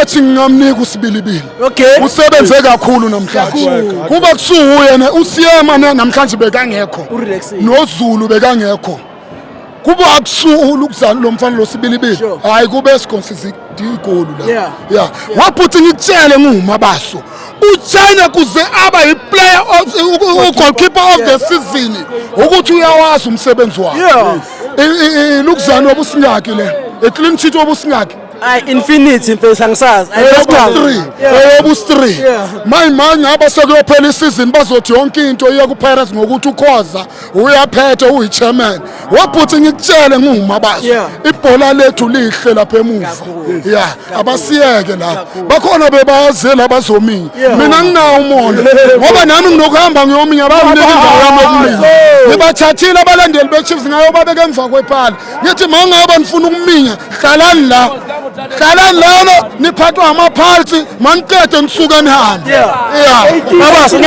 Athi ngingamnika uSibilibili. Okay. Usebenze kakhulu namhlanje. Kuba kusuhu yena uSiyema namhlanje bekangekho. NoZulu bekangekho. Kuba akusuhu ukuzana lo mfana lo Sibilibili. Hayi kube sikhonsisi igolu la. Yeah. Wabuthi ngitshele nguMabaso. Uchina kuze aba yiplayer goalkeeper of the season. Ukuthi uyawazi umsebenzi wakhe. Yeah. Lukuzana wobusinyaki le. Eclean sheet wobusinyaki. Infinity mfethu angisazi. Ayobus3. Manje ngaba sekuyophela isizini bazothi yonke into iya ku Pirates ngokuthi ukhoza uyaphethe uyichairman. Wabhuthi ngikutshele nguMabaso. Ibhola lethu lihle lapha emuva. Yeah, abasiyeke la. Bakhona bebazela bazominya. Mina nginawo umoya. Ngoba nami nginokuhamba ngiyominya bakunika indawo yami yokuminya. Ngibathathile abalandeli beChiefs ngayo babeke emva kwephala. Ngithi mangaba nifuna ukuminya, hlalani la. Hlalani lana niphathwa amaphalsi maniqede nisuka nihambe. Yeah. Mabaso